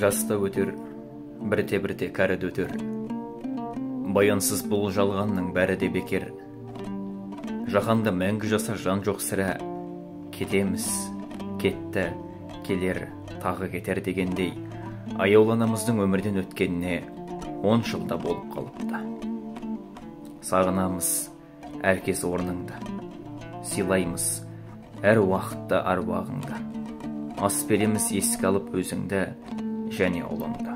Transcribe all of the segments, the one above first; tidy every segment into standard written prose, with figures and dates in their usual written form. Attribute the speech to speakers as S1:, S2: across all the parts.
S1: жаста өтер, бірте-бірте кәріде өтер. Баянсыз бұл жалғанның бәрі де бекер. Жаһанда мәңгі жаса жан жоқ сірә. Кетеміз, кетті, келер, тағы кетер дегендей, аяуланамыздың өмірден өткеніне 10 жылда болып қалыпты. Сағынамыз әркез орныңда, сыйлаймыз әр уақытта аруағыңда. Ас береміз еске алып өзіңді және ұлыңды.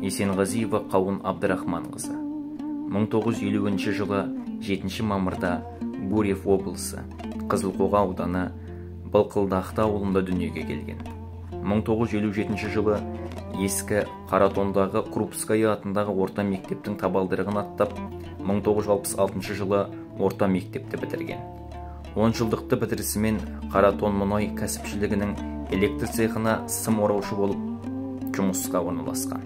S1: Есенғазиева Қауын Абдрахманқызы 1950 жылы 7 мамырда Гурьев облысы, Қызылқоға ауданы Былқылдақты ауылында дүниеге келген. 1957 жылы ескі Қаратондағы Крупская атындағы орта мектептің табалдырығын аттап, 1966 жылы орта мектепті бітірген. 10 жылдықты бітірісімен Қаратон мұнай кәсіпшілігінің электр цехына сым ораушы болып жұмысқа орналасқан.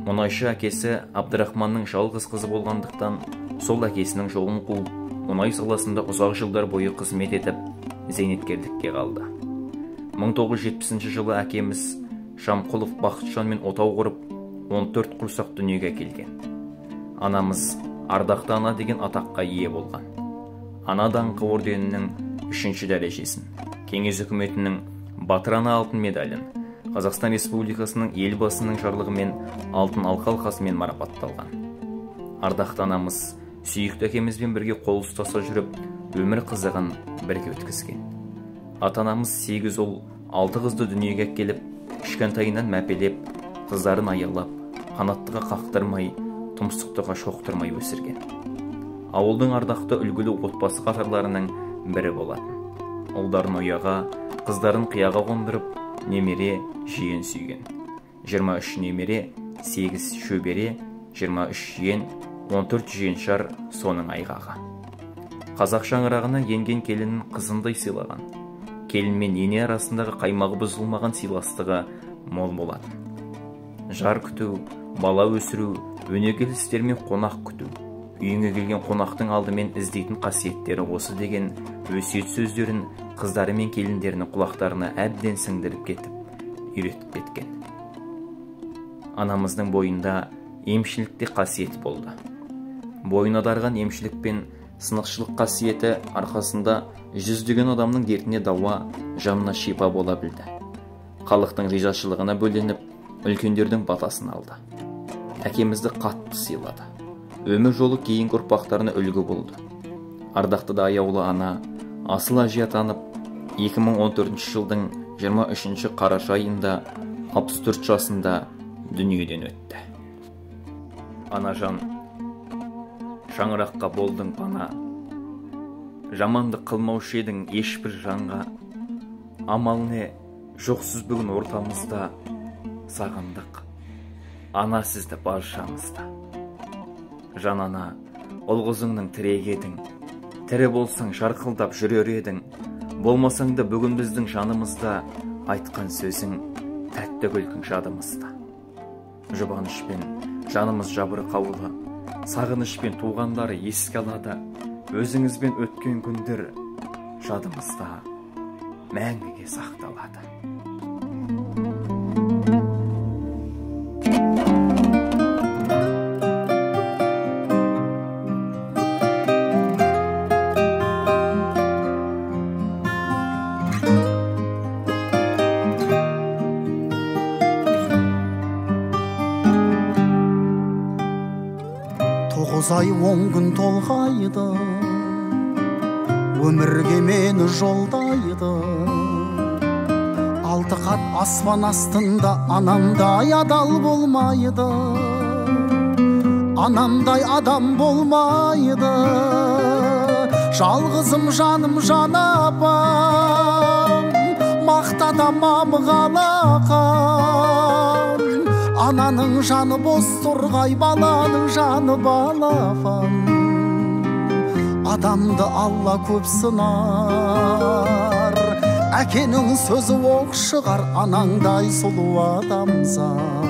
S1: Мұнайшы әкесі Абдрахманның жалғыз қызы болғандықтан, сол әкесінің жолын қуып, мұнай саласында ұзақ жылдар бойы қызмет етіп, зейнеткерлікке қалды. 1970 жылы әкеміз Шамқұлов Бақытжанмен отау құрып, 14 құрсақ дүниеге келген. Анамыз Ардақты ана деген атаққа ие болған. Ана даңқы орденінің 3-ші дәрежесін, Кеңес үкіметінің Батыр ана алтын медалін, Қазақстан Республикасының елбасының жарлығымен алтын алқа алқасымен марапатталған. Ардақты анамыз сүйікті әкемізбен бірге қол ұстаса жүріп, өмір қызығын бірге өткізген. Ата-анамыз 8 ұл, 6 қызды дүниеге келіп, кішкентайынан мәпелеп, қыздарын аялап, қанаттыға қақтырмай, тұмсықтыға шоқтырмай өсірген. Ауылдың ардақты үлгілі отбасы қатарларының бірі болатын. Ұлдарын ұяға, қыздарын қияға қондырып, немере жиен сүйген. 23 немере, 8 шөбере, 23 жиен, 14 жиеншар соның айғағы. Қазақ шаңырағына енген келінін қызындай сыйлаған. Келін мен ене арасындағы қаймағы бұзылмаған сыйластығы мол болатын. Жар күту, бала өсіру, өнегелі істермен қонақ күту. Үйіңе келген қонақтың алдымен іздейтін қасиеттері осы деген өсиет сөздерін қыздары мен келіндерінің құлақтарына әбден сіңдіріп кетіп, үйретіп кеткен. Анамыздың бойында емшілікте қасиет болды. Бойына дарған емшілік пен сынықшылық қасиеті арқасында жүздеген адамның дертіне дауа, жанына шипа бола білді. Халықтың ризашылығына бөленіп, үлкендердің батасын алды. Әкемізді қатты сыйлады. Өмір жолы кейінгі ұрпақтарына үлгі болды. Ардақты да аяулы ана, асыл әже атанып, 2014 жылдың 23 қараша айында 64 жасында дүниеден өтті. Анажан, шаңыраққа болдың пана, жаманды қылмаушы едің ешбір жанға. Амал не, жоқсыз бүгін ортамызда, сағындық, ана сізді баршамызда. Жан ана, ұл қызыңның тірегі едің, тірі болсаң жарқылдап жүрер едің, болмасаң да бүгін біздің жанымызда, айтқан сөзің тәтті күлкің жадымызда. Жұбанышпен жанымыз жабырқаулы, сағынышпен туғандары еске алады, өзіңізбен өткен күндер жадымызда мәңгіге сақталады.
S2: Ай 10 күн толғайды, өмірге мені жолдайды. 6 қат аспан астында анамдай адал болмайды, анамдай адам болмайды. Жалғызым жаным жан апам, мақтадамам қалақам. Ананың жаны бос тұрғай, баланың жаны балапан. Адамды Алла көп сынар, әкенің сөзі оқ шығар, анаңдай сұлу адамзат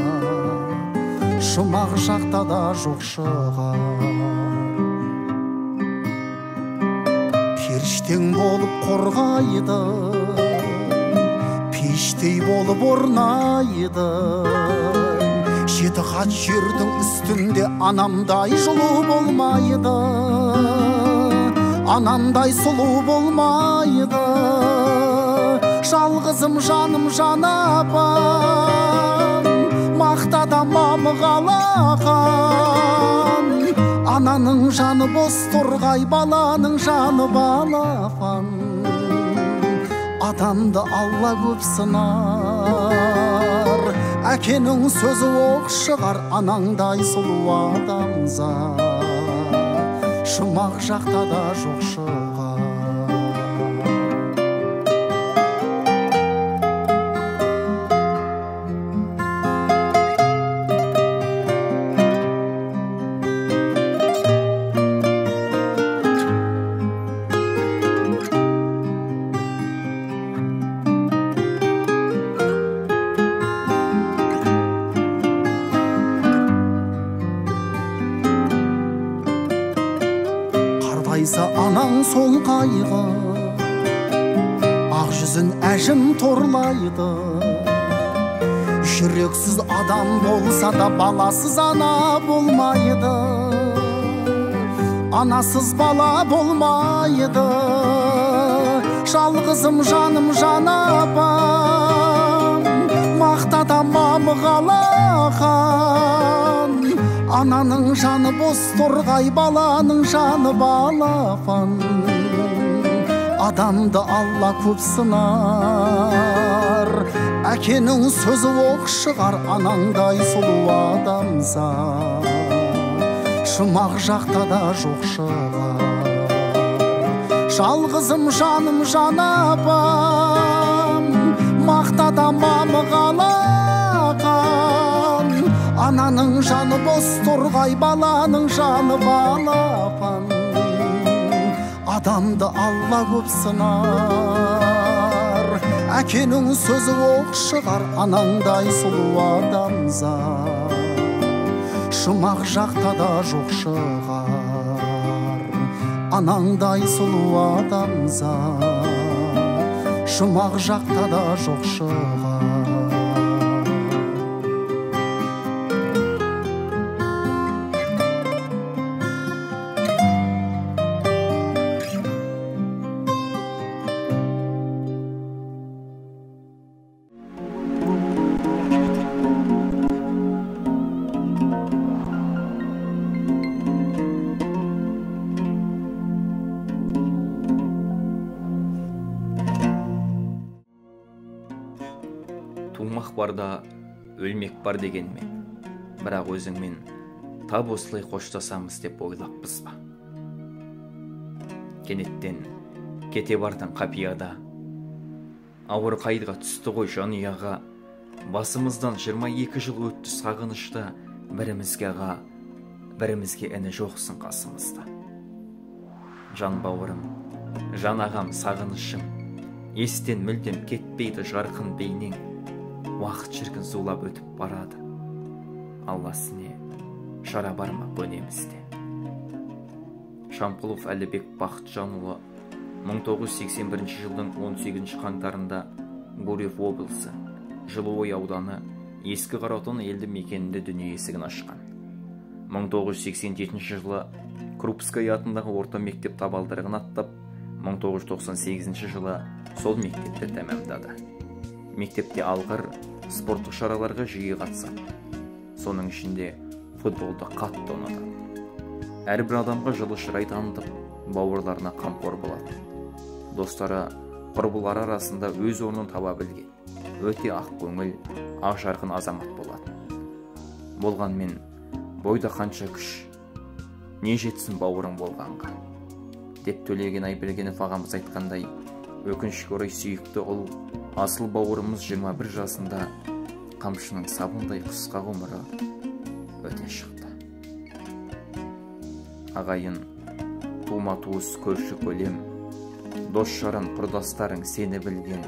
S2: жұмақ жақта да жоқ шығар. періштең болып қорғайды, пеште өрттей болып орнайды. Жеті қат жердің үстінде анамдай жылу болмайды, анамдай сұлу болмайды. Жалғызым жаным жан апам, мақтада мамығалақан. Ананың жаны бос торғай, баланың жаны балапан. Адамды Алла көп сынар, әкенің сөзі оқ шығар. Анаңдай сұлу адамзат жұмақ жақта да жоқ шығар. Анаң сол қайғы, ақ жүзін әжім торлайды. Жүрексіз адам болса да баласыз ана болмайды, анасыз бала болмайды. Жалғызым жаным жан апам, мақтада мамығалақан. Ананың жаны бос торғай, баланың жаны балапан. Адамды Алла көп сынар, әкенің сөзі оқ шығар. Анаңдай сұлу адамзат жұмақ жақта да жоқ шығар. Жалғызым жаным жан апам, мақтада мамығалақан. Ананың жаны бос торғай, баланың жаны балапан. Адамды Алла көп сынар, әкенің сөзі оқ шығар. Анаңдай сұлу адамзат жұмақ жақта да жоқ шығар. Анаңдай сұлу адамзат жұмақ жақта да жоқ шығар.
S1: Тумақ барда өлмек бар дегенмен, бірақ өзіңмен тап осылай қоштасамыз деп ойлаппыз ба? Кенеттен кете бардың қапияда, ауыр қайдыға түсті ғой жанұяға. Басымыздан 22 жыл өтті сағынышта, бірімізге аға, бірімізге іні жоқсың қасымызда. Жан бауырым, жан ағам, сағынышым, естен мүлдем кетпейді жарқын бейнең. Уақыт шіркін зулап өтіп барады, Алласыне шара бар ма көнемізде. Шамқұлов Әлібек Бақытжанұлы 1981 жылдың 18 қаңтарында Гурьев облысы, Жылыой ауданы Ескі Қаратон елді мекенінде дүние есігін ашқан. 1987 жылы Крупская атындағы орта мектеп табалдырығын аттап, 1998 жылы сол мектепті тәмамдады. Мектепте алғыр спорттық шараларға жиі қатысады. Соның ішінде футболды қатты ұнады. Әрбір адамға жылы шырай танытып, бауырларына қамқор болады. Достары, құрбылары арасында өз орнын таба білген, өте ақ көңіл, ақ жарқын азамат болады. Болғанмен, бойда қанша күш, не жетсін бауырың болғанға, деп Төлеген Айбергенов ағамыз айтқандай, өкінішке орай сүйікті ұл, асыл бауырымыз 21 жасында қамшының сабындай қысқа ғұмыры өте шықты. Ағайын, тума-туыс, көрші көлем, дос жаран, құрдастарың сені білген,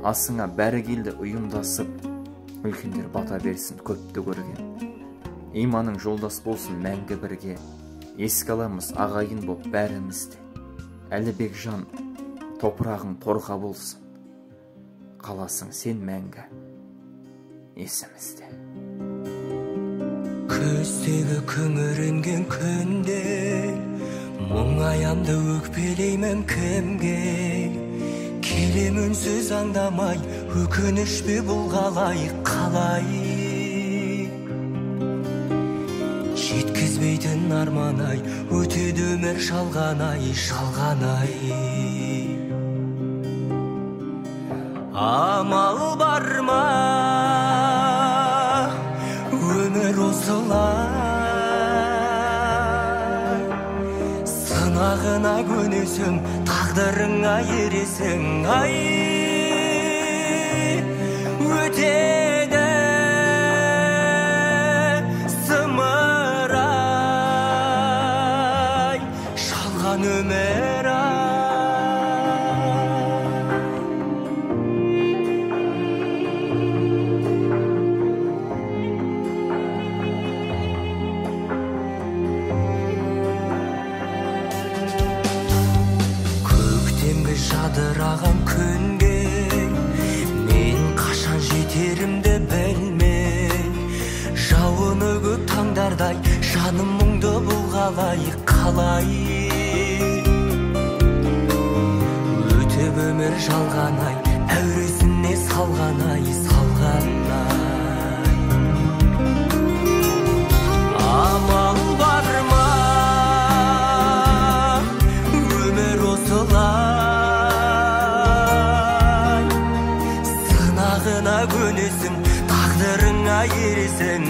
S1: асыңа бәрі келді ұйымдасып, үлкендер бата берсін көпті көрген. Иманың жолдас болсын мәңгі бірге, еске аламыз ағайын боп бәрімізде. Әлібек жан, топырағың торқа болсын, қаласың сен мәңгі есімізде.
S3: Көздегі күңіренген күнде мұңаямды өкпелеймін кімге, келем үнсіз аңдамай, өкініш пе бұл қалай жеткізбейтін арман-ай, өтеді өмір шалған-ай. Амал бар ма өмір осылай, сынағына көнесің, тағдырыңа ересің. Ай, өтеді сымырай, шалған өмір ай. Жадыраған күнге мен қашан жетерімді білмей, жауыны көп таңдардай жаным мұңды бұл қалай өтіп өмір жалған-ай, әуресіне салған-ай. Амал бар ма өмір осылай, көнесің, тағдырыңа ересің.